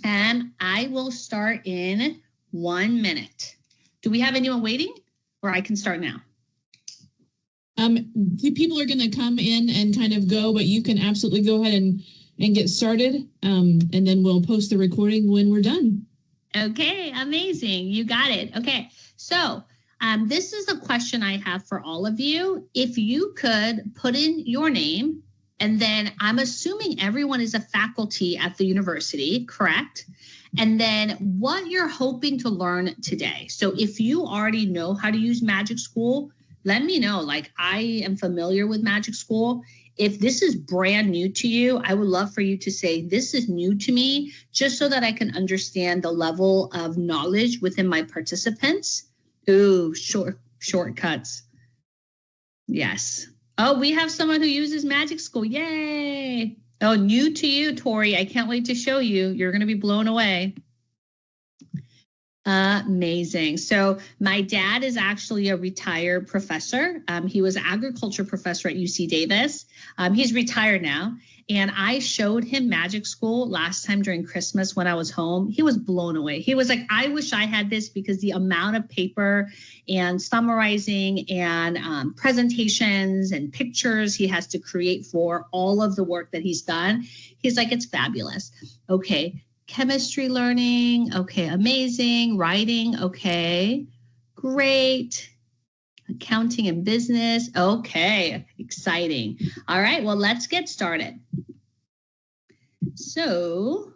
And I will start in 1 minute. Do we have anyone waiting, or I can start now? People are going to come in and kind of go, but you can absolutely go ahead and get started. And then we'll post the recording when we're done. Okay, amazing. You got it. Okay, so this is a question I have for all of you. If you could put in your name, and then I'm assuming everyone is a faculty at the university, correct? And then what you're hoping to learn today. So if you already know how to use Magic School, let me know. Like, I am familiar with Magic School. If this is brand new to you, I would love for you to say, this is new to me, just so that I can understand the level of knowledge within my participants. Ooh, shortcuts. Yes. Oh, we have someone who uses Magic School. Yay. Oh, new to you, Tori. I can't wait to show you. You're going to be blown away. Amazing. So my dad is actually a retired professor. He was an agriculture professor at UC Davis. He's retired now. And I showed him Magic School last time during Christmas when I was home. He was blown away. He was like, I wish I had this, because the amount of paper and summarizing and presentations and pictures he has to create for all of the work that he's done. He's like, it's fabulous. Okay. Chemistry learning, okay, amazing. Writing, okay, great. Accounting and business, okay, exciting. All right, well, let's get started. So,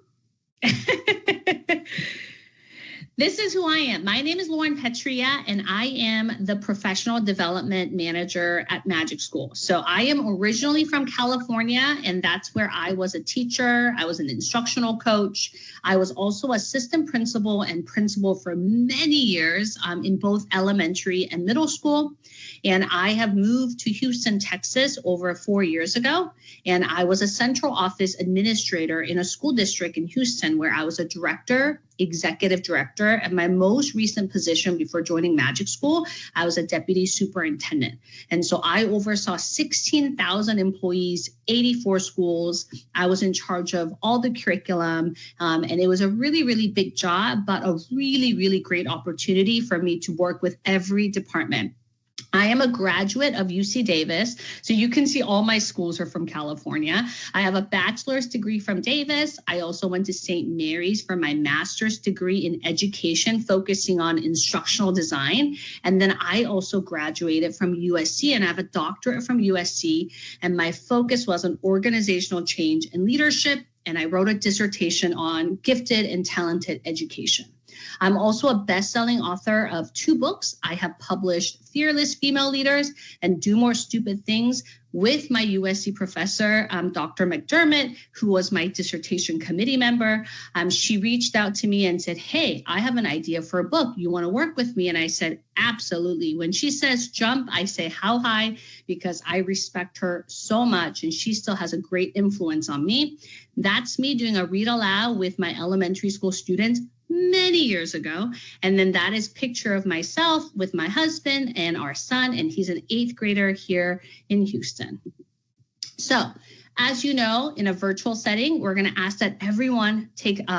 this is who I am. My name is Lauren Petria, and I am the Professional Development Manager at Magic School. So I am originally from California, and that's where I was a teacher. I was an instructional coach. I was also assistant principal and principal for many years in both elementary and middle school. And I have moved to Houston, Texas over 4 years ago. And I was a central office administrator in a school district in Houston, where I was a director, executive director, and my most recent position before joining Magic School, I was a deputy superintendent. And so I oversaw 16,000 employees, 84 schools. I was in charge of all the curriculum, and it was a really, really big job, but a really, really great opportunity for me to work with every department. I am a graduate of UC Davis, so you can see all my schools are from California. I have a bachelor's degree from Davis. I also went to St. Mary's for my master's degree in education, focusing on instructional design. And then I also graduated from USC, and I have a doctorate from USC. And my focus was on organizational change and leadership. And I wrote a dissertation on gifted and talented education. I'm also a best-selling author of 2 books. I have published Fearless Female Leaders and Do More Stupid Things with my USC professor, Dr. McDermott, who was my dissertation committee member. She reached out to me and said, hey, I have an idea for a book. You want to work with me? And I said, absolutely. When she says jump, I say how high, because I respect her so much, and she still has a great influence on me. That's me doing a read aloud with my elementary school students many years ago. And then that is a picture of myself with my husband and our son, and he's an 8th grader here in Houston. So, as you know, in a virtual setting, we're going to ask that everyone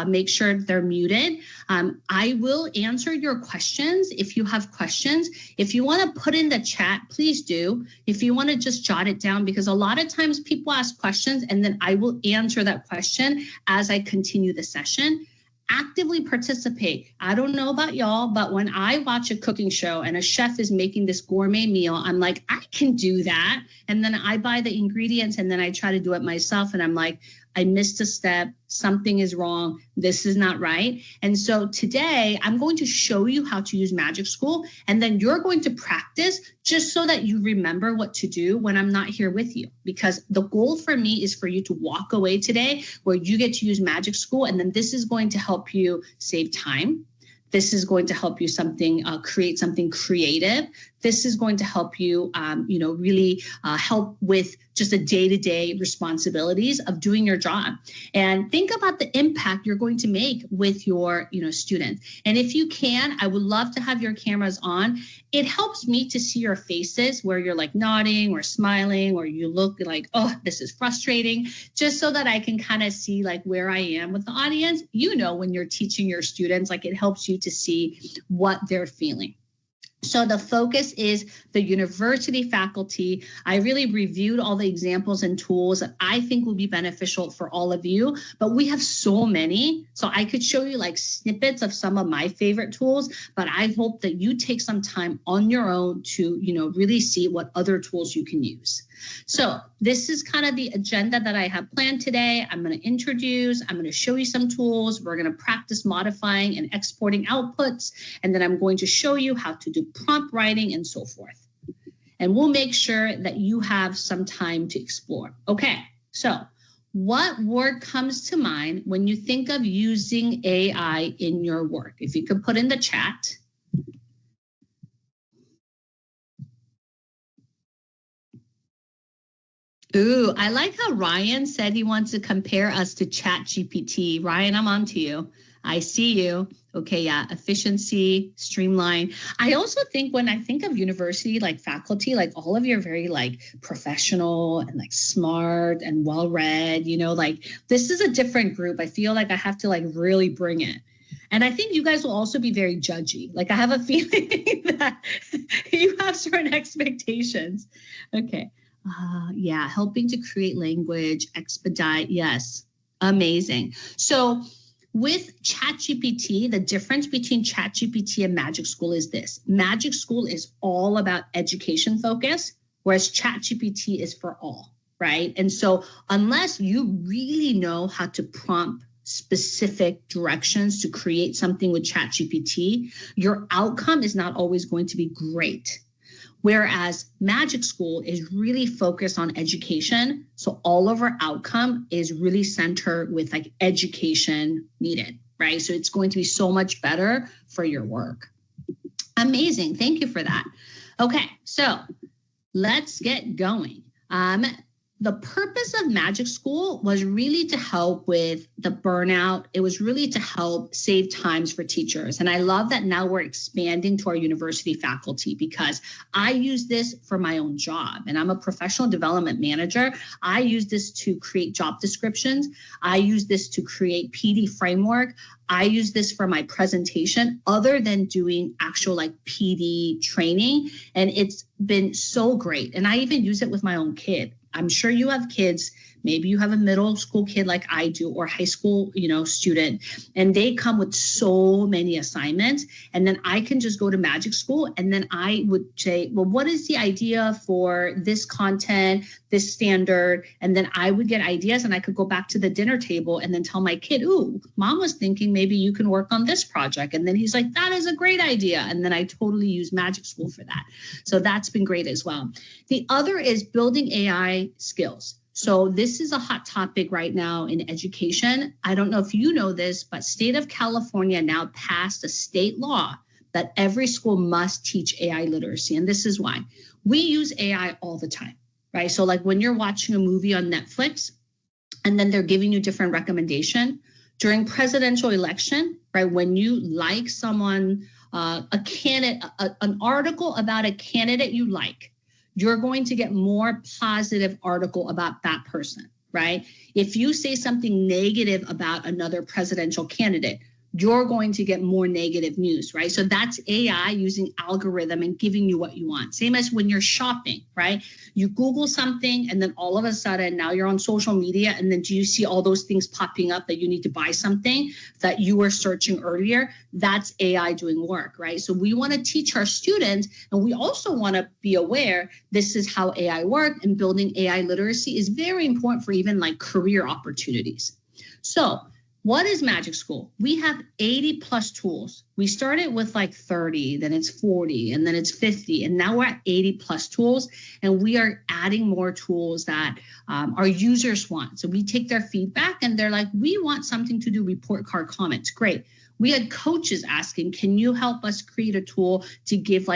make sure they're muted. I will answer your questions if you have questions. If you want to put in the chat, please do. If you want to just jot it down, because a lot of times people ask questions and then I will answer that question as I continue the session. Actively participate. I don't know about y'all, but when I watch a cooking show and a chef is making this gourmet meal, I'm like, I can do that. And then I buy the ingredients and then I try to do it myself. And I'm like, I missed a step. Something is wrong. This is not right. And so today I'm going to show you how to use Magic School, and then you're going to practice just so that you remember what to do when I'm not here with you. Because the goal for me is for you to walk away today where you get to use Magic School, and then this is going to help you save time. This is going to help you create something creative. This is going to help you, really help with just the day-to-day responsibilities of doing your job. And think about the impact you're going to make with your, students. And if you can, I would love to have your cameras on. It helps me to see your faces where you're like nodding or smiling, or you look like, oh, this is frustrating, just so that I can kind of see like where I am with the audience. When you're teaching your students, like it helps you to see what they're feeling. So the focus is the university faculty. I really reviewed all the examples and tools that I think will be beneficial for all of you, but we have so many. So I could show you like snippets of some of my favorite tools, but I hope that you take some time on your own to, really see what other tools you can use. So this is kind of the agenda that I have planned today. I'm going to show you some tools. We're going to practice modifying and exporting outputs, and then I'm going to show you how to do prompt writing and so forth. And we'll make sure that you have some time to explore. Okay, so what word comes to mind when you think of using AI in your work? If you could put in the chat. Ooh, I like how Ryan said he wants to compare us to ChatGPT. Ryan, I'm on to you. I see you. Okay, yeah, efficiency, streamline. I also think when I think of university, like faculty, like all of you are very like professional and like smart and well-read, like this is a different group. I feel like I have to like really bring it. And I think you guys will also be very judgy. Like I have a feeling that you have certain expectations. Okay. Helping to create language, expedite. Yes, amazing. So with ChatGPT, the difference between ChatGPT and Magic School is this. Magic School is all about education focus, whereas ChatGPT is for all, right? And so unless you really know how to prompt specific directions to create something with ChatGPT, your outcome is not always going to be great. Whereas Magic School is really focused on education. So all of our outcome is really centered with like education needed, right? So it's going to be so much better for your work. Amazing. Thank you for that. Okay, so let's get going. The purpose of Magic School was really to help with the burnout. It was really to help save times for teachers. And I love that now we're expanding to our university faculty because I use this for my own job. And I'm a professional development manager. I use this to create job descriptions. I use this to create PD framework. I use this for my presentation other than doing actual like PD training. And it's been so great. And I even use it with my own kid. I'm sure you have kids, maybe you have a middle school kid like I do, or high school, student, and they come with so many assignments. And then I can just go to Magic School and then I would say, well, what is the idea for this content, this standard? And then I would get ideas and I could go back to the dinner table and then tell my kid, ooh, mom was thinking maybe you can work on this project. And then he's like, that is a great idea. And then I totally use Magic School for that. So that's been great as well. The other is building AI skills. So this is a hot topic right now in education. I don't know if you know this, but state of California now passed a state law that every school must teach AI literacy. And this is why. We use AI all the time, right? So like when you're watching a movie on Netflix and then they're giving you different recommendation during presidential election, right? When you like someone, a candidate, an article about a candidate you like, you're going to get more positive article about that person, right? If you say something negative about another presidential candidate, you're going to get more negative news, right? So that's AI using algorithm and giving you what you want. Same as when you're shopping, right? You Google something and then all of a sudden now you're on social media and then do you see all those things popping up that you need to buy something that you were searching earlier? That's AI doing work, right? So we want to teach our students, and we also want to be aware this is how AI works, and building AI literacy is very important for even like career opportunities. So what is Magic School? We have 80 plus tools. We started with like 30, then it's 40, and then it's 50, and now we're at 80 plus tools, and we are adding more tools that our users want. So we take their feedback and they're like, we want something to do report card comments. Great. We had coaches asking, can you help us create a tool to give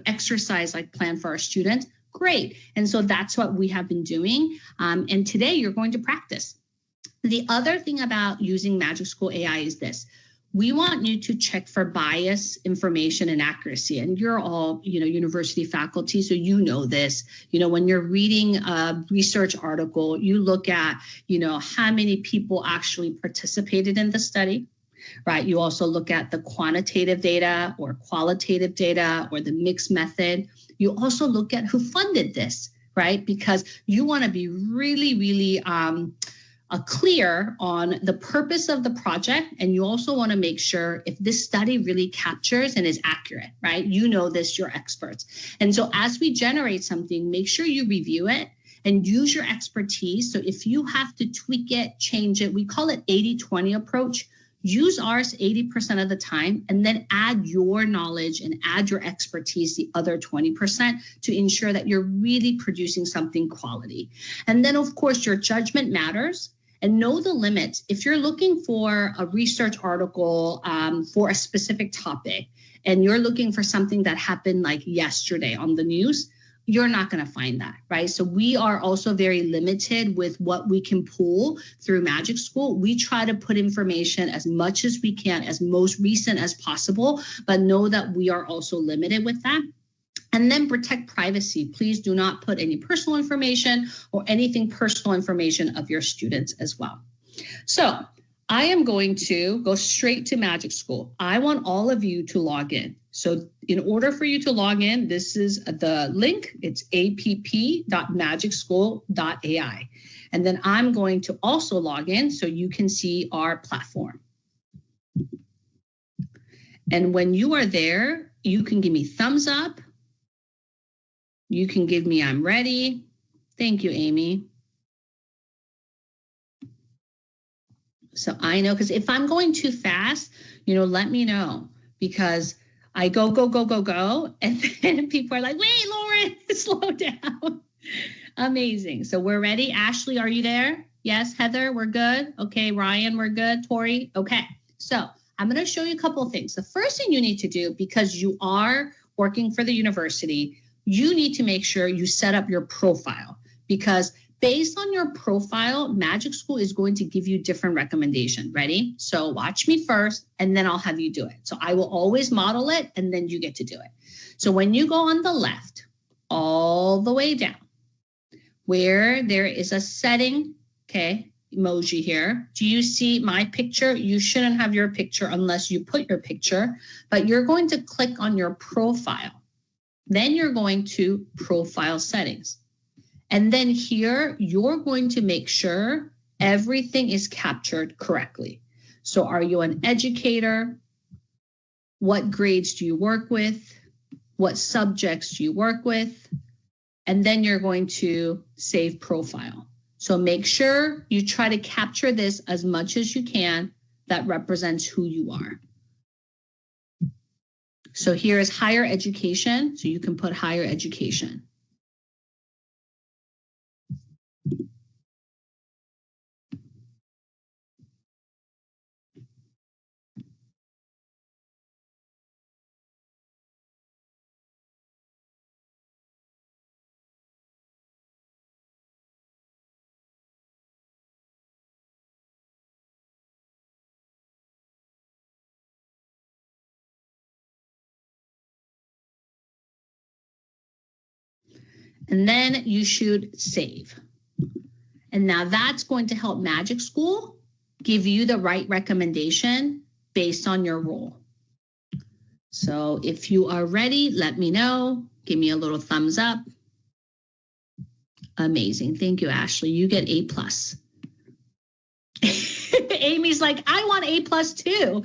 exercise plan for our students? Great. And so that's what we have been doing. And today you're going to practice. The other thing about using Magic School AI is this. We want you to check for bias, information, and accuracy. And you're all, university faculty, so you know this. When you're reading a research article, you look at, how many people actually participated in the study, right? You also look at the quantitative data or qualitative data or the mixed method. You also look at who funded this, right? Because you want to be really, really clear on the purpose of the project. And you also want to make sure if this study really captures and is accurate, right? You know this, you're experts. And so as we generate something, make sure you review it and use your expertise. So if you have to tweak it, change it, we call it 80-20 approach. Use ours 80% of the time and then add your knowledge and add your expertise the other 20% to ensure that you're really producing something quality. And then, of course, your judgment matters. And know the limits. If you're looking for a research article for a specific topic and you're looking for something that happened like yesterday on the news, you're not going to find that, right? So we are also very limited with what we can pull through Magic School. We try to put information as much as we can, as most recent as possible, but know that we are also limited with that. And then protect privacy. Please do not put any personal information or anything personal information of your students as well. So I am going to go straight to Magic School. I want all of you to log in. So in order for you to log in, this is the link. It's app.magicschool.ai. And then I'm going to also log in so you can see our platform. And when you are there, you can give me thumbs up. You can give me, I'm ready. Thank you, Amy. So I know, because if I'm going too fast, let me know, because I go, and then people are like, wait, Lauren, slow down. Amazing. So we're ready. Ashley, are you there? Yes. Heather, we're good. Okay. Ryan, we're good. Tori. Okay. So I'm going to show you a couple of things. The first thing you need to do, because you are working for the university, you need to make sure you set up your profile, because based on your profile, Magic School is going to give you different recommendations. Ready? So watch me first, and then I'll have you do it. So I will always model it, and then you get to do it. So when you go on the left, all the way down, where there is a setting, okay, emoji here. Do you see my picture? You shouldn't have your picture unless you put your picture, but you're going to click on your profile. Then you're going to profile settings. And then here, you're going to make sure everything is captured correctly. So are you an educator? What grades do you work with? What subjects do you work with? And then you're going to save profile. So make sure you try to capture this as much as you can that represents who you are. So here is higher education. So you can put higher education. And then you should save. And now that's going to help Magic School give you the right recommendation based on your role. So if you are ready, let me know. Give me a little thumbs up. Amazing. Thank you, Ashley. You get A+. Amy's like, I want A+ too.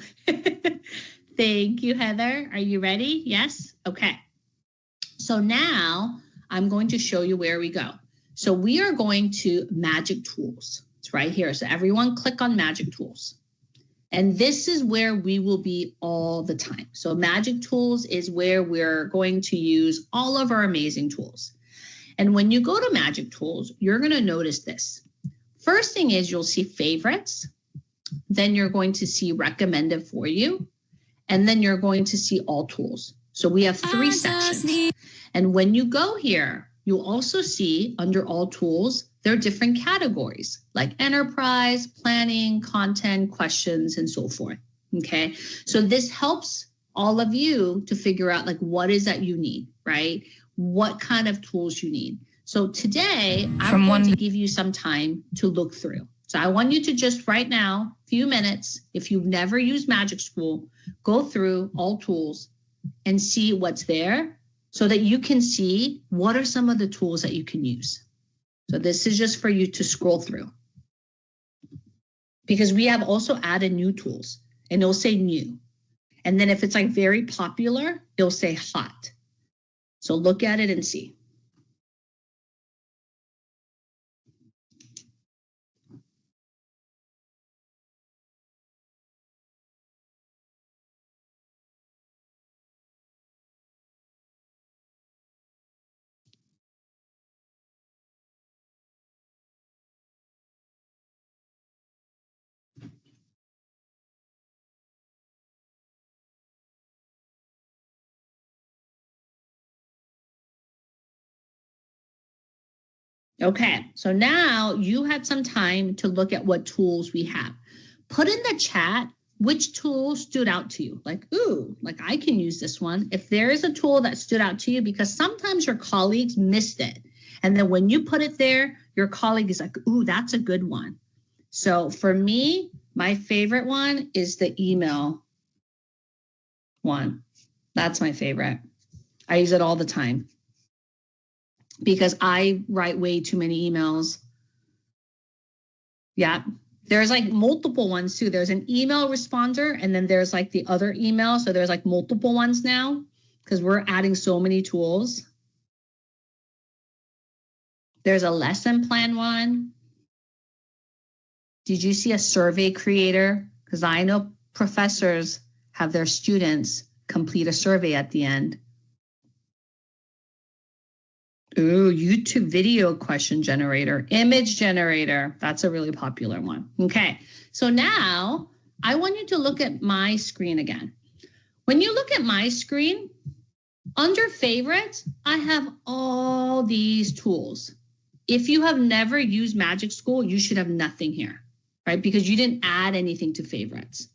Thank you, Heather. Are you ready? Yes? Okay. So now I'm going to show you where we go. So we are going to Magic Tools. It's right here. So everyone click on Magic Tools. And this is where we will be all the time. So Magic Tools is where we're going to use all of our amazing tools. And when you go to Magic Tools, you're going to notice this. First thing is you'll see favorites. then you're going to see recommended for you, and then you're going to see all tools. So we have 3 sections. And when you go here, you'll also see under all tools, there are different categories like enterprise, planning, content, questions, and so forth. Okay, so this helps all of you to figure out like what is that you need, right? What kind of tools you need. So today, I'm going to give you some time to look through. So I want you to just right now, few minutes, if you've never used Magic School, go through all tools and see what's there so that you can see what are some of the tools that you can use. So this is just for you to scroll through. Because we have also added new tools and it'll say new. And then if it's like very popular, it'll say hot. So look at it and see. Okay, so now you had some time to look at what tools we have. Put in the chat which tool stood out to you. Like, ooh, like I can use this one. If there is a tool that stood out to you, because sometimes your colleagues missed it. And then when you put it there, your colleague is like, ooh, that's a good one. So for me, my favorite one is the email one. That's my favorite. I use it all the time because I write way too many emails. Yeah, there's like multiple ones too. There's an email responder and then there's like the other email. So there's like multiple ones now because we're adding so many tools. There's a lesson plan one. Did you see a survey creator? Because I know professors have their students complete a survey at the end. Ooh, YouTube video question generator, image generator. That's a really popular one. Okay, so now I want you to look at my screen again. When you look at my screen, under favorites, I have all these tools. If you have never used Magic School, you should have nothing here, right? Because you didn't add anything to favorites.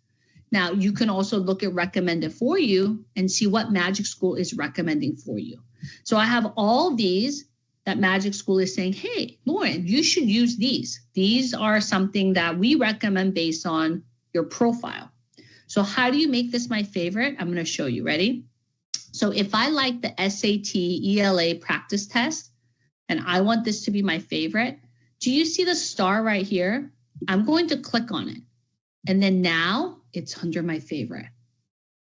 Now, you can also look at recommended for you and see what Magic School is recommending for you. So I have all these that Magic School is saying, hey, Lauren, you should use these. These are something that we recommend based on your profile. So how do you make this my favorite? I'm going to show you. Ready? So if I like the SAT ELA practice test, and I want this to be my favorite, do you see the star right here? I'm going to click on it. And then now it's under my favorite.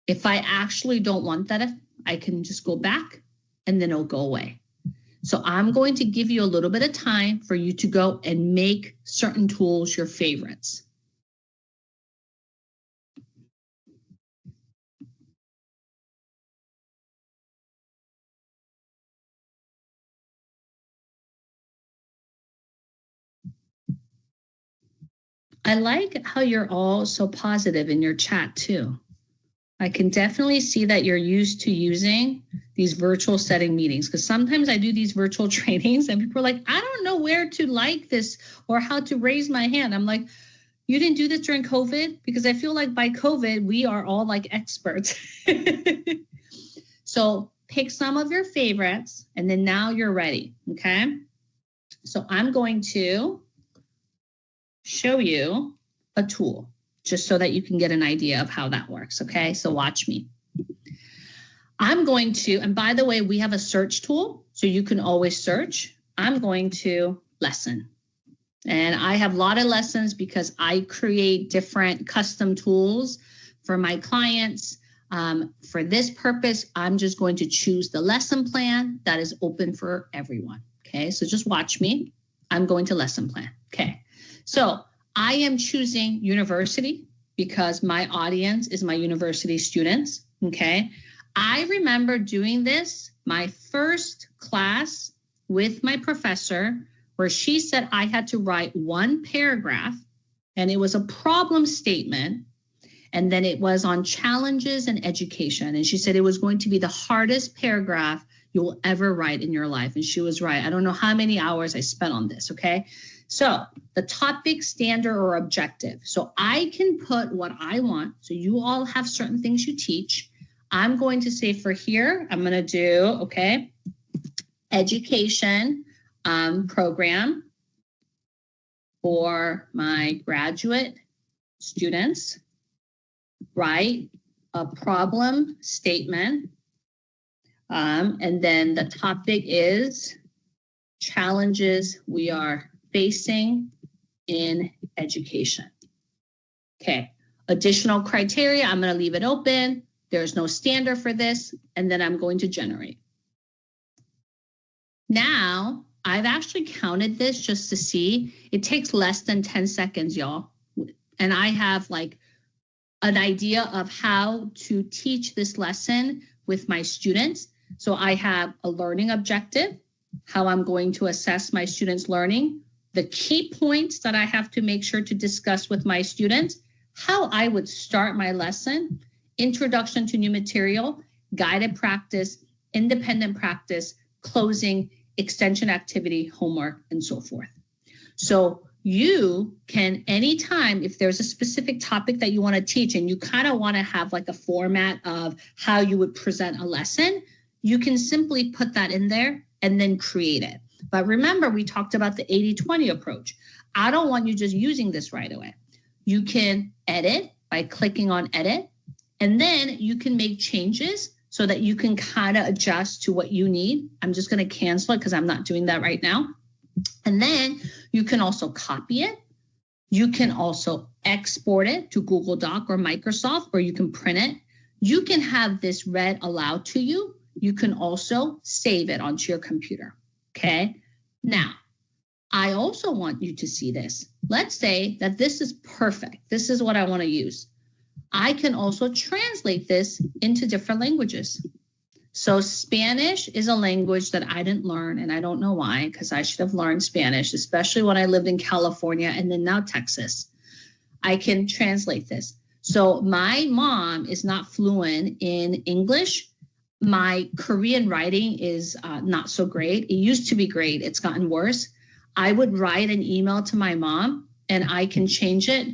If I actually don't want that, I can just go back and then it'll go away. So I'm going to give you a little bit of time for you to go and make certain tools your favorites. I like how you're all so positive in your chat too. I can definitely see that you're used to using these virtual setting meetings because sometimes I do these virtual trainings and people are like, I don't know where to like this or how to raise my hand. I'm like, you didn't do this during COVID? Because I feel like by COVID, we are all like experts. So pick some of your favorites and then now you're ready, okay? So I'm going to show you a tool just so that you can get an idea of how that works, okay? So watch me. I'm going to, and by the way, we have a search tool, so you can always search. I'm going to lesson. And I have a lot of lessons because I create different custom tools for my clients. For this purpose, I'm just going to choose the lesson plan that is open for everyone, okay? So just watch me. I'm going to lesson plan, okay? So I am choosing university because my audience is my university students, okay? I remember doing this, my first class with my professor, where she said I had to write one paragraph and it was a problem statement. And then it was on challenges and education. And she said it was going to be the hardest paragraph you will ever write in your life. And she was right. I don't know how many hours I spent on this, okay? So the topic, standard, or objective. So I can put what I want. So you all have certain things you teach. I'm going to say for here, I'm going to do, okay, education program for my graduate students. Write a problem statement. And then the topic is challenges we are facing in education. Okay, additional criteria, I'm going to leave it open. There's no standard for this, and then I'm going to generate. Now, I've actually counted this just to see. It takes less than 10 seconds, y'all. And I have like an idea of how to teach this lesson with my students. So I have a learning objective, how I'm going to assess my students' learning, the key points that I have to make sure to discuss with my students, how I would start my lesson, introduction to new material, guided practice, independent practice, closing, extension activity, homework, and so forth. So you can, anytime, if there's a specific topic that you want to teach and you kind of want to have like a format of how you would present a lesson, you can simply put that in there and then create it. But remember, we talked about the 80-20 approach. I don't want you just using this right away. You can edit by clicking on edit, and then you can make changes so that you can kind of adjust to what you need. I'm just going to cancel it because I'm not doing that right now. And then you can also copy it. You can also export it to Google Doc or Microsoft, or you can print it. You can have this read aloud to you. You can also save it onto your computer. Okay. Now, I also want you to see this. Let's say that this is perfect. This is what I want to use. I can also translate this into different languages. So Spanish is a language that I didn't learn, and I don't know why, because I should have learned Spanish, especially when I lived in California and then now Texas. I can translate this. So my mom is not fluent in English. My Korean writing is not so great. It used to be great. It's gotten worse. I would write an email to my mom, and I can change it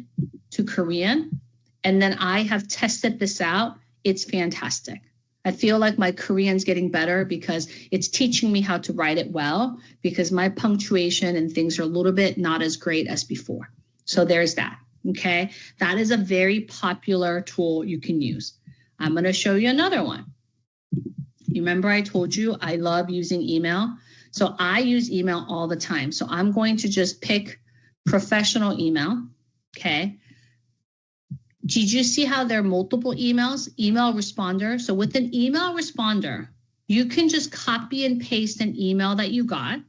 to Korean. And then I have tested this out. It's fantastic. I feel like my Korean's getting better because it's teaching me how to write it well, because my punctuation and things are a little bit not as great as before. So there's that, okay? That is a very popular tool you can use. I'm going to show you another one. You remember I told you I love using email? So I use email all the time. So I'm going to just pick professional email, okay? Did you see how there are multiple emails? Email responder. So with an email responder, you can just copy and paste an email that you got,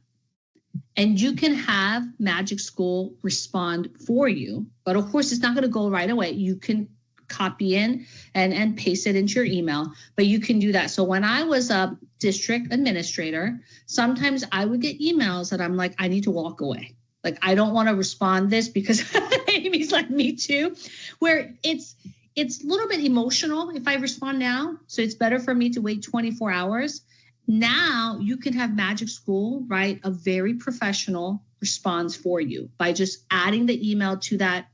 and you can have Magic School respond for you. But of course, it's not going to go right away. You can copy in and paste it into your email, but you can do that. So when I was a district administrator, sometimes I would get emails that I'm like, I need to walk away. Like, I don't want to respond this because Amy's like, me too, where it's a little bit emotional if I respond now. So it's better for me to wait 24 hours. Now you can have Magic School write a very professional response for you by just adding the email to that,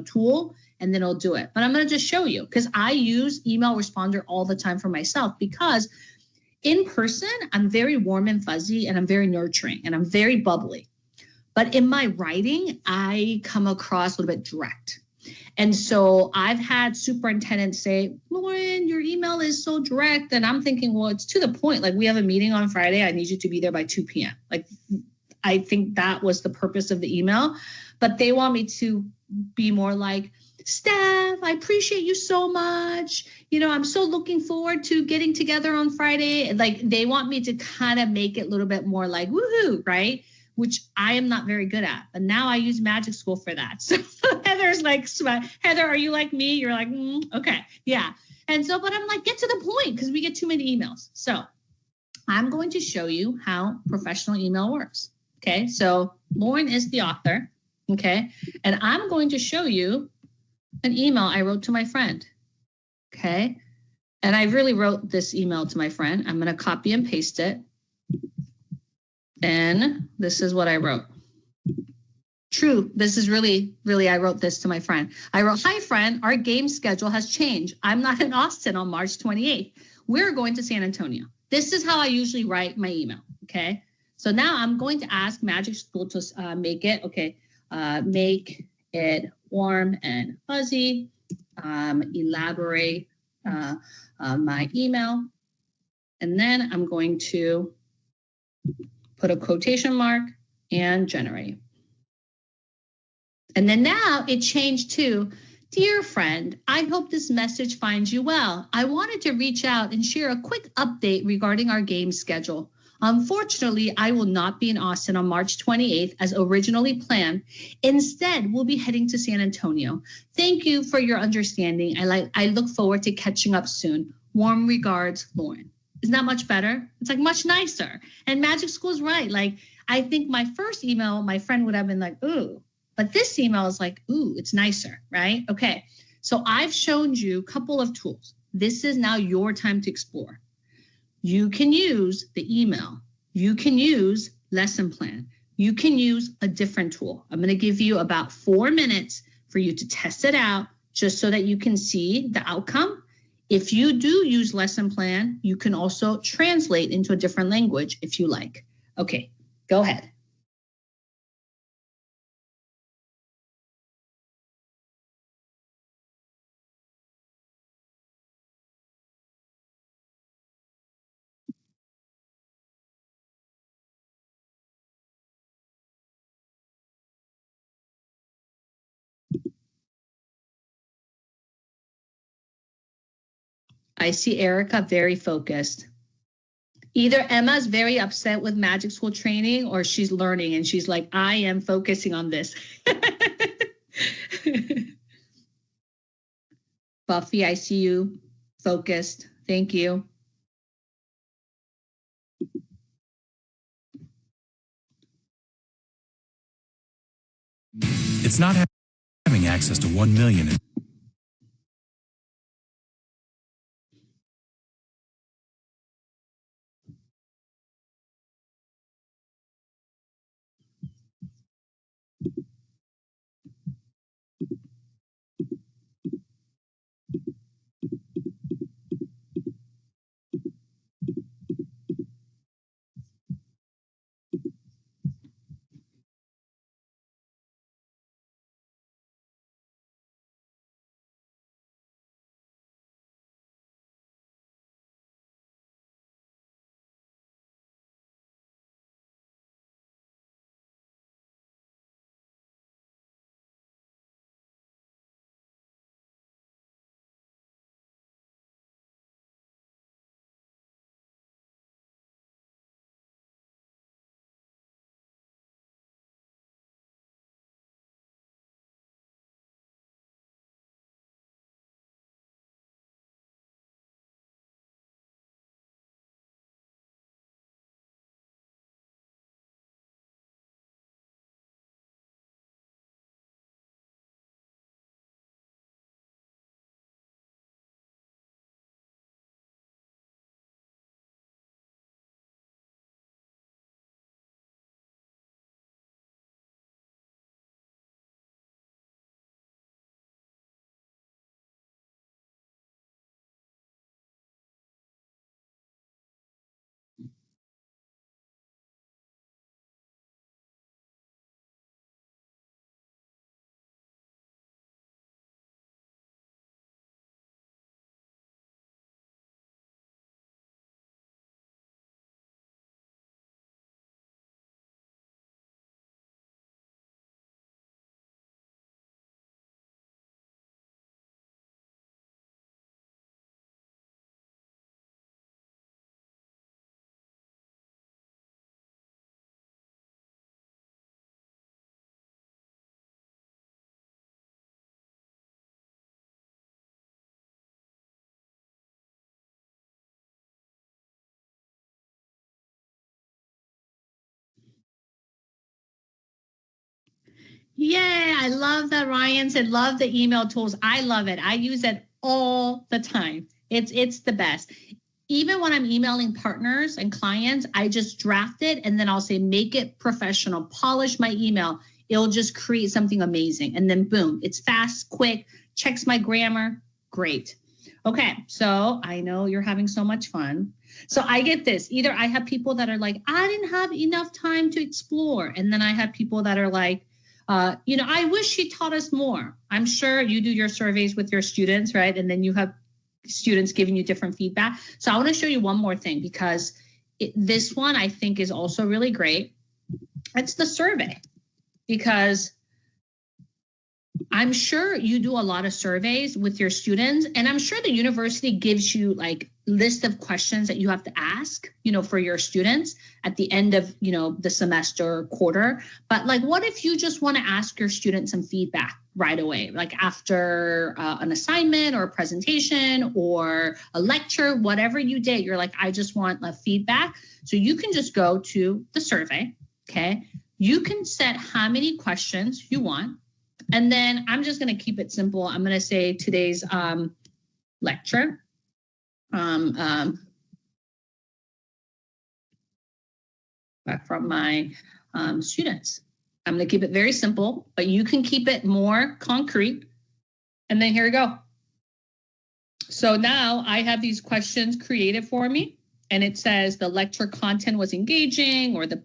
tool, and then it'll do it. But I'm going to just show you, because I use email responder all the time for myself, because in person, I'm very warm and fuzzy, and I'm very nurturing, and I'm very bubbly. But in my writing, I come across a little bit direct. And so I've had superintendents say, Lauren, your email is so direct. And I'm thinking, well, it's to the point. Like, we have a meeting on Friday. I need you to be there by 2 p.m. Like, I think that was the purpose of the email. But they want me to be more like, Steph, I appreciate you so much. I'm so looking forward to getting together on Friday. Like, they want me to kind of make it a little bit more like, woohoo, right? Which I am not very good at. But now I use Magic School for that. So Heather's like, Heather, are you like me? You're like, okay, yeah. And so, but I'm like, get to the point, because we get too many emails. So I'm going to show you how professional email works. Okay, so Lauren is the author. Okay. And I'm going to show you an email I wrote to my friend. Okay. And I really wrote this email to my friend. I'm going to copy and paste it. And this is what I wrote. True. This is really, I wrote this to my friend. I wrote, hi, friend, our game schedule has changed. I'm not in Austin on March 28th. We're going to San Antonio. This is how I usually write my email. Okay. So now I'm going to ask Magic School to make it, okay, make it warm and fuzzy, elaborate my email. And then I'm going to put a quotation mark and generate. And then now it changed to, dear friend, I hope this message finds you well. I wanted to reach out and share a quick update regarding our game schedule. Unfortunately, I will not be in Austin on March 28th as originally planned. Instead, we'll be heading to San Antonio. Thank you for your understanding. I look forward to catching up soon. Warm regards, Lauren. Isn't that much better? It's like much nicer. And Magic School's right. Like, I think my first email, my friend would have been like, ooh. But this email is like, ooh, it's nicer, right? Okay, so I've shown you a couple of tools. This is now your time to explore. You can use the email. You can use lesson plan. You can use a different tool. I'm going to give you about 4 minutes for you to test it out just so that you can see the outcome. If you do use lesson plan, you can also translate into a different language if you like. Okay, go ahead. I see Erica very focused. Either Emma's very upset with Magic School training or she's learning and she's like, I am focusing on this. Buffy, I see you focused. Thank you. It's not having access to 1 million Yeah, I love that Ryan said, love the email tools. I love it. I use it all the time. It's the best. Even when I'm emailing partners and clients, I just draft it and then I'll say, make it professional, polish my email. It'll just create something amazing. And then boom, it's fast, quick, checks my grammar. Great. Okay, so I know you're having so much fun. So I get this. Either I have people that are like, I didn't have enough time to explore. And then I have people that are like, I wish you taught us more. I'm sure you do your surveys with your students, right? And then you have students giving you different feedback. So I want to show you one more thing because this one I think is also really great. It's the survey, because I'm sure you do a lot of surveys with your students, and I'm sure the university gives you like list of questions that you have to ask, for your students at the end of, the semester, quarter. But like, what if you just want to ask your students some feedback right away, like after an assignment or a presentation or a lecture, whatever you did, you're like, I just want feedback. So you can just go to the survey. Okay. You can set how many questions you want. And then I'm just going to keep it simple. I'm going to say today's lecture. From my students. I'm going to keep it very simple, but you can keep it more concrete. And then here we go. So now I have these questions created for me, and it says the lecture content was engaging, or the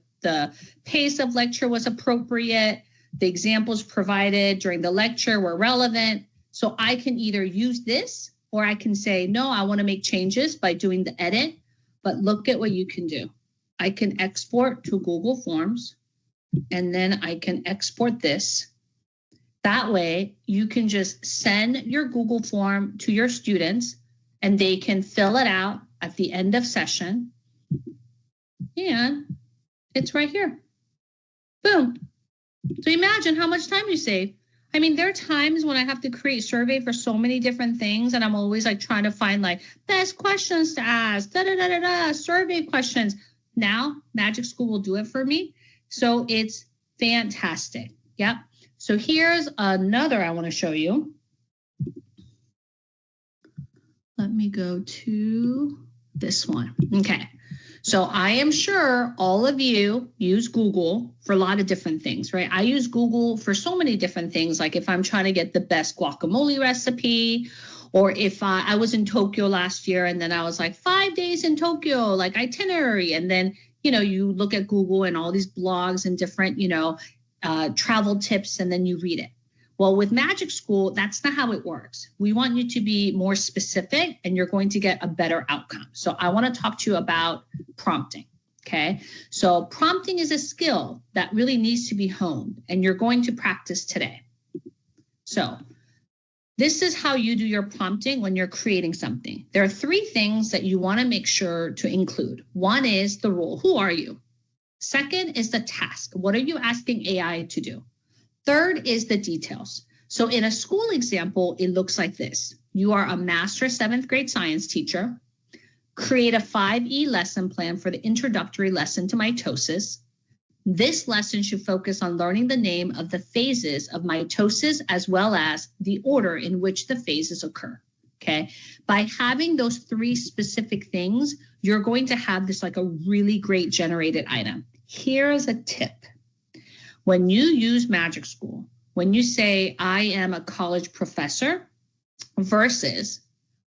pace of lecture was appropriate. The examples provided during the lecture were relevant. So I can either use this, or I can say, no, I want to make changes by doing the edit. But look at what you can do. I can export to Google Forms, and then I can export this. That way you can just send your Google form to your students and they can fill it out at the end of session. And it's right here. Boom. So imagine how much time you save. I mean, there are times when I have to create survey for so many different things, and I'm always like trying to find like best questions to ask, survey questions. Now Magic School will do it for me. So it's fantastic. Yep. So here's another I want to show you. Let me go to this one. Okay. So I am sure all of you use Google for a lot of different things, right? I use Google for so many different things. Like if I'm trying to get the best guacamole recipe, or if I was in Tokyo last year and then I was like 5 days in Tokyo, like itinerary. And then, you look at Google and all these blogs and different, travel tips, and then you read it. Well, with Magic School, that's not how it works. We want you to be more specific and you're going to get a better outcome. So I want to talk to you about prompting. Okay. So prompting is a skill that really needs to be honed, and you're going to practice today. So this is how you do your prompting when you're creating something. There are 3 things that you want to make sure to include. One is the role. Who are you? Second is the task. What are you asking AI to do? Third is the details. So in a school example, it looks like this. You are a master 7th grade science teacher. Create a 5E lesson plan for the introductory lesson to mitosis. This lesson should focus on learning the name of the phases of mitosis as well as the order in which the phases occur. Okay. By having those 3 specific things, you're going to have this like a really great generated item. Here's a tip. When you use Magic School, when you say, I am a college professor versus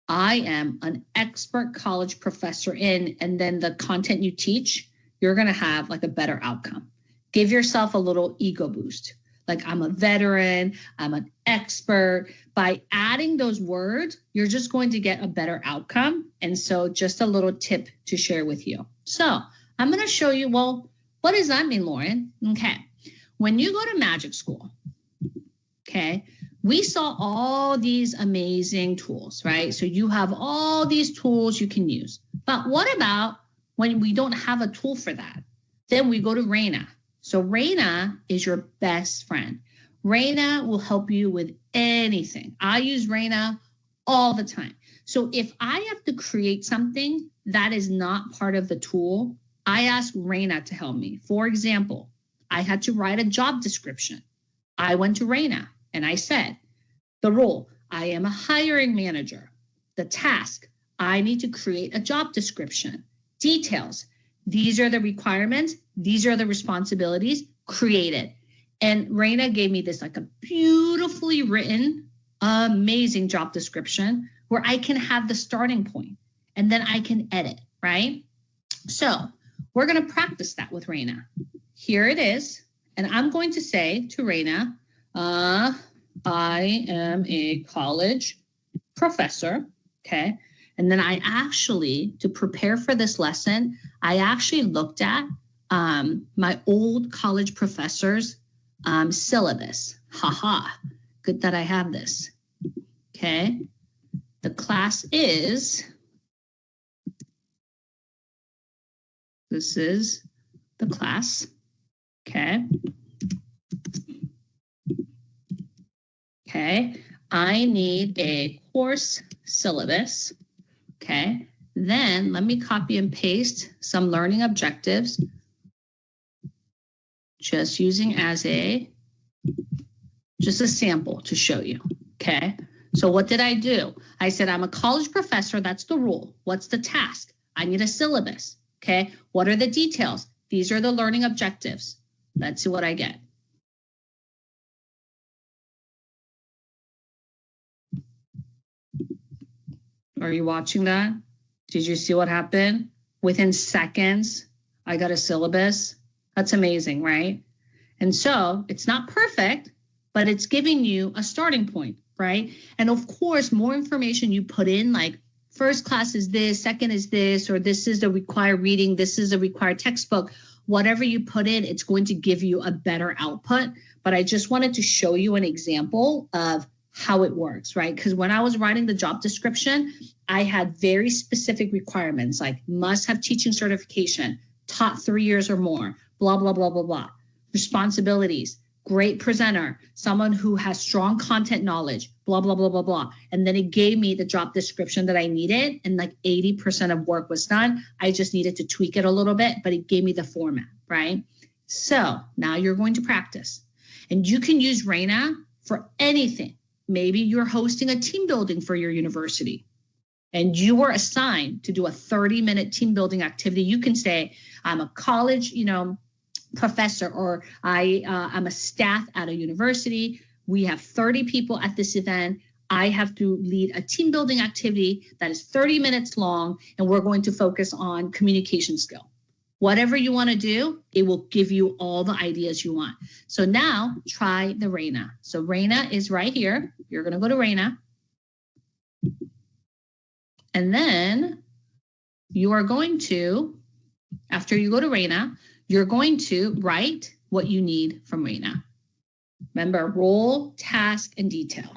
I am an expert college professor in, and then the content you teach, you're going to have like a better outcome. Give yourself a little ego boost. Like I'm a veteran, I'm an expert. By adding those words, you're just going to get a better outcome. And so just a little tip to share with you. So I'm going to show you, well, what does that mean, Lauren? Okay. When you go to Magic School, okay, we saw all these amazing tools, right? So you have all these tools you can use. But what about when we don't have a tool for that? Then we go to Raina. So Raina is your best friend. Raina will help you with anything. I use Raina all the time. So if I have to create something that is not part of the tool, I ask Raina to help me. For example, I had to write a job description. I went to Raina and I said, the role, I am a hiring manager. The task, I need to create a job description. Details, these are the requirements. These are the responsibilities. Create it. And Raina gave me this like a beautifully written, amazing job description where I can have the starting point and then I can edit, right? So we're going to practice that with Raina. Here it is. And I'm going to say to Raina, I am a college professor, okay? And then I actually, to prepare for this lesson, I actually looked at my old college professor's syllabus. Haha, good that I have this, okay? The class is, this is the class, okay? Okay, I need a course syllabus, okay? Then let me copy and paste some learning objectives, just using as just a sample to show you, okay? So what did I do? I said, I'm a college professor, that's the rule. What's the task? I need a syllabus, okay? What are the details? These are the learning objectives. Let's see what I get. Are you watching that? Did you see what happened? Within seconds, I got a syllabus. That's amazing, right? And so it's not perfect, but it's giving you a starting point, right? And of course, more information you put in, like first class is this, second is this, or this is the required reading, this is a required textbook, whatever you put in, it's going to give you a better output. But I just wanted to show you an example of how it works, right? Because when I was writing the job description, I had very specific requirements like must have teaching certification, taught 3 years or more, blah, blah, blah, blah, blah. Responsibilities, great presenter, someone who has strong content knowledge, blah, blah, blah, blah, blah. And then it gave me the job description that I needed and like 80% of work was done. I just needed to tweak it a little bit, but it gave me the format, right? So now you're going to practice and you can use Raina for anything. Maybe you're hosting a team building for your university and you were assigned to do a 30-minute team building activity. You can say, I'm a college, professor, or I'm a staff at a university. We have 30 people at this event. I have to lead a team building activity that is 30 minutes long, and we're going to focus on communication skill. Whatever you want to do, it will give you all the ideas you want. So now try the Raina. So Raina is right here. You're going to go to Raina. And then you are going to, after you go to Raina, you're going to write what you need from Raina. Remember, role, task, and detail.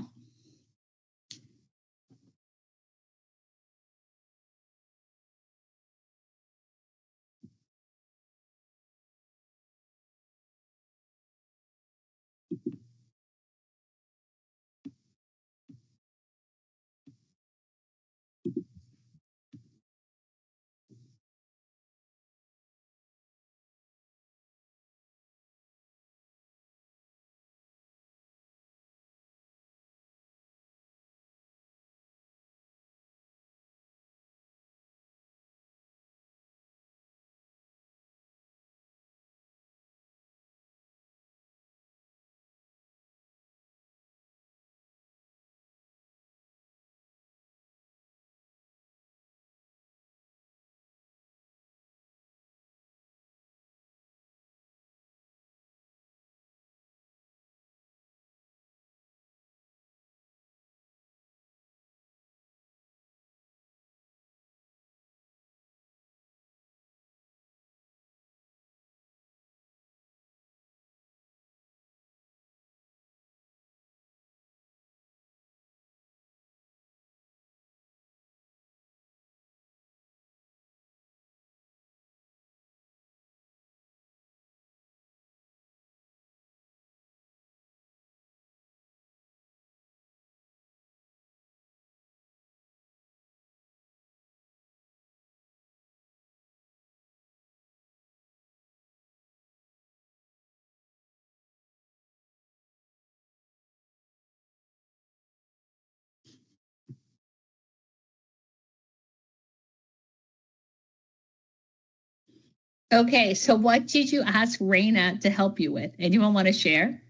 Okay, so what did you ask Raina to help you with? Anyone want to share?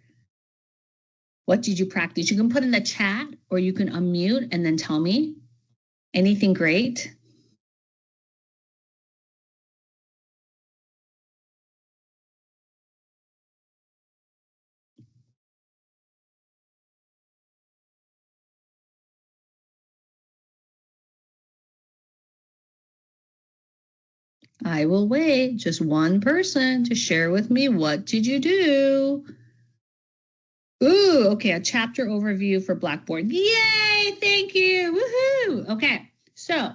What did you practice? You can put in the chat or you can unmute and then tell me. Anything great? I will wait. Just one person to share with me. What did you do? Ooh, okay, a chapter overview for Blackboard. Yay, thank you. Woohoo. Okay, so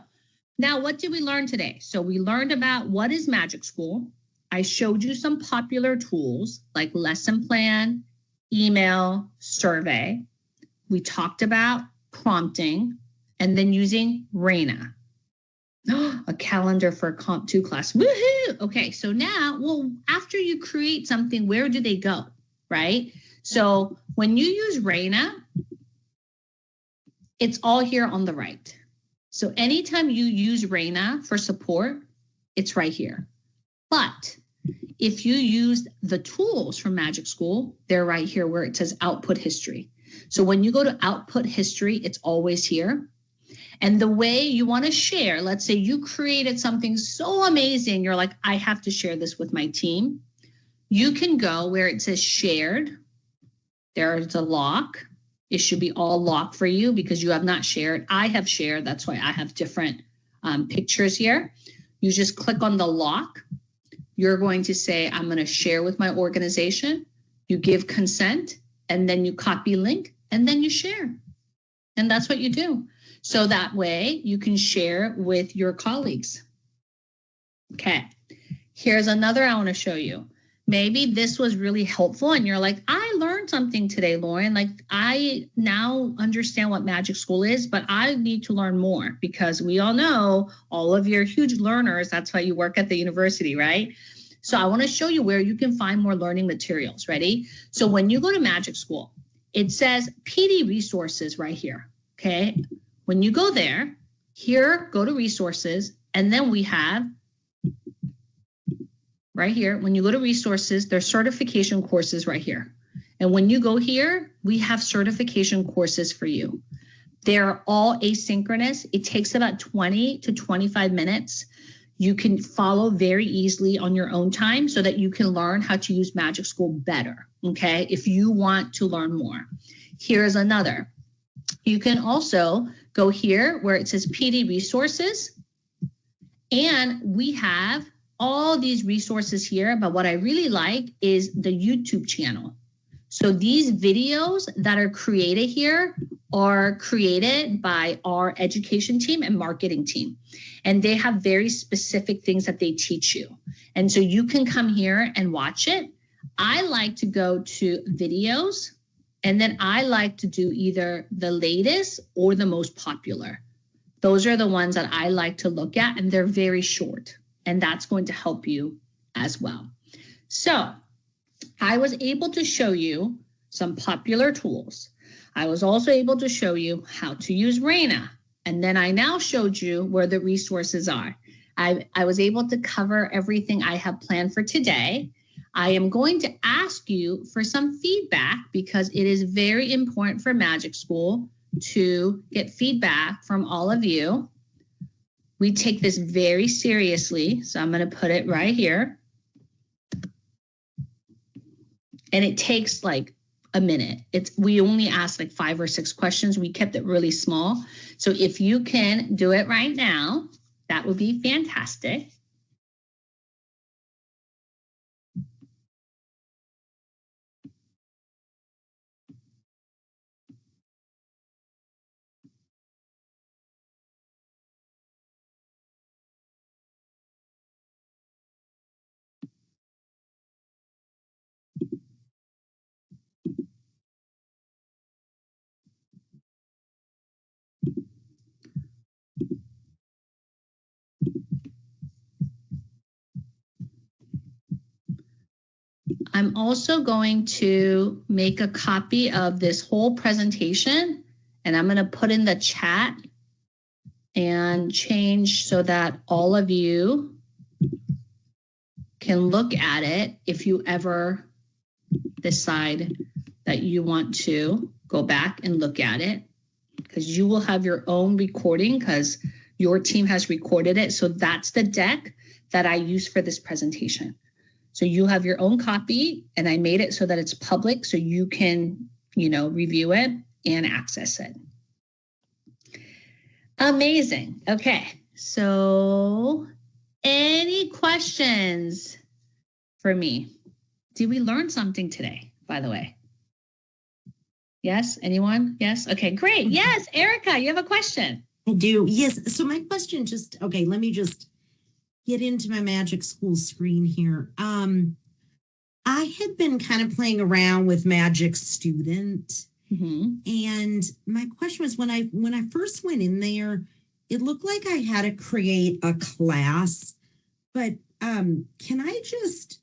now what did we learn today? So we learned about what is Magic School. I showed you some popular tools like lesson plan, email, survey. We talked about prompting and then using Raina. A calendar for Comp 2 class. Woohoo! Okay, so now, well, after you create something, where do they go, right? So when you use Raina, it's all here on the right. So anytime you use Raina for support, it's right here. But if you use the tools from Magic School, they're right here where it says output history. So when you go to output history, it's always here. And the way you want to share, let's say you created something so amazing, you're like, I have to share this with my team. You can go where it says shared. There's a lock. It should be all locked for you because you have not shared. I have shared. That's why I have different pictures here. You just click on the lock. You're going to say, I'm going to share with my organization. You give consent, and then you copy link, and then you share. And that's what you do. So that way you can share with your colleagues. Okay, here's another I want to show you. Maybe this was really helpful and you're like, I learned something today, Lauren. Like, I now understand what Magic School is, but I need to learn more because we all know all of your huge learners, that's why you work at the university, right? So I want to show you where you can find more learning materials. Ready? So when you go to Magic School, it says PD resources right here, okay? When you go there, here, go to resources, and then we have right here, when you go to resources, there's certification courses right here. And when you go here, we have certification courses for you. They're all asynchronous. It takes about 20 to 25 minutes. You can follow very easily on your own time so that you can learn how to use Magic School better, okay? If you want to learn more. Here's another. You can also go here where it says PD resources. And we have all these resources here, but what I really like is the YouTube channel. So these videos that are created here are created by our education team and marketing team. And they have very specific things that they teach you. And so you can come here and watch it. I like to go to videos, and then I like to do either the latest or the most popular. Those are the ones that I like to look at, and they're very short. And that's going to help you as well. So I was able to show you some popular tools. I was also able to show you how to use Raina. And then I now showed you where the resources are. I was able to cover everything I have planned for today. I am going to ask you for some feedback because it is very important for Magic School to get feedback from all of you. We take this very seriously, so I'm going to put it right here. And it takes like a minute. We only asked like 5 or 6 questions. We kept it really small. So if you can do it right now, that would be fantastic. I'm also going to make a copy of this whole presentation, and I'm going to put in the chat and change so that all of you can look at it if you ever decide that you want to go back and look at it, because you will have your own recording because your team has recorded it. So that's the deck that I use for this presentation. So you have your own copy, and I made it so that it's public so you can, review it and access it. Amazing. Okay. So any questions for me? Did we learn something today, by the way? Yes? Anyone? Yes? Okay, great. Yes, Erica, you have a question. I do. Yes. So my question let me just get into my Magic School screen here. I had been kind of playing around with Magic Student. And my question was, when I first went in there, it looked like I had to create a class, but can I just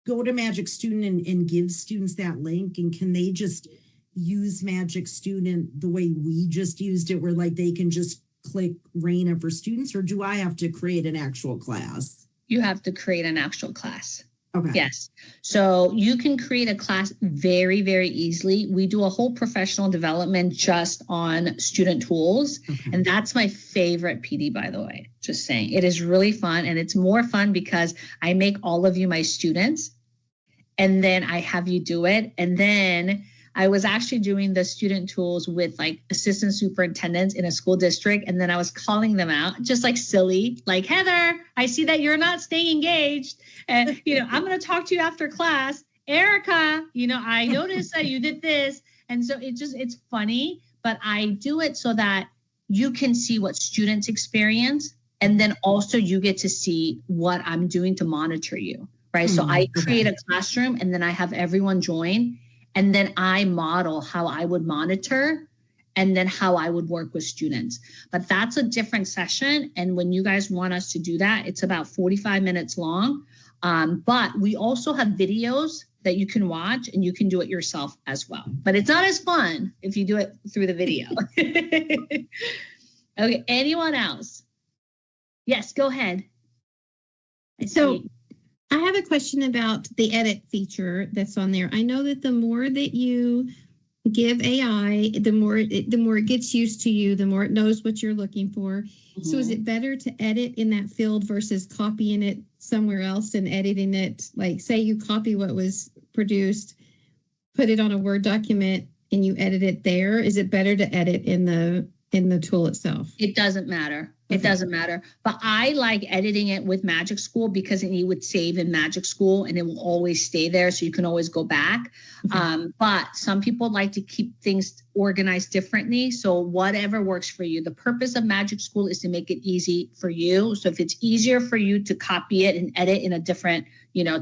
go to Magic Student and give students that link, and can they just use Magic Student the way we just used it, where like they can just click Raina for students, or do I have to create an actual class? You have to create an actual class. Okay. Yes. So you can create a class very, very easily. We do a whole professional development just on student tools. Okay. And that's my favorite PD, by the way, just saying. It is really fun. And it's more fun because I make all of you my students, and then I have you do it. And then I was actually doing the student tools with like assistant superintendents in a school district. And then I was calling them out just like silly, like, Heather, I see that you're not staying engaged. And, I'm going to talk to you after class. Erica, I noticed that you did this. And so it's funny, but I do it so that you can see what students experience. And then also you get to see what I'm doing to monitor you, right? So I create a classroom, and then I have everyone join. And then I model how I would monitor and then how I would work with students. But that's a different session. And when you guys want us to do that, it's about 45 minutes long. But we also have videos that you can watch, and you can do it yourself as well. But it's not as fun if you do it through the video. Okay, anyone else? Yes, go ahead. So I have a question about the edit feature that's on there. I know that the more that you give AI, the more it gets used to you, the more it knows what you're looking for. So is it better to edit in that field versus copying it somewhere else and editing it? Like, say you copy what was produced, put it on a Word document, and you edit it there. Is it better to edit in the tool itself? It doesn't matter. Okay. It doesn't matter. But I like editing it with Magic School because it would save in Magic School and it will always stay there. So you can always go back. Okay. But some people like to keep things organized differently. So whatever works for you. The purpose of Magic School is to make it easy for you. So if it's easier for you to copy it and edit in a different,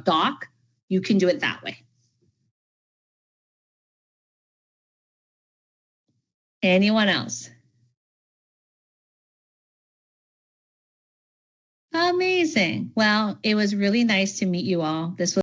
doc, you can do it that way. Anyone else? Amazing. Well, it was really nice to meet you all. This was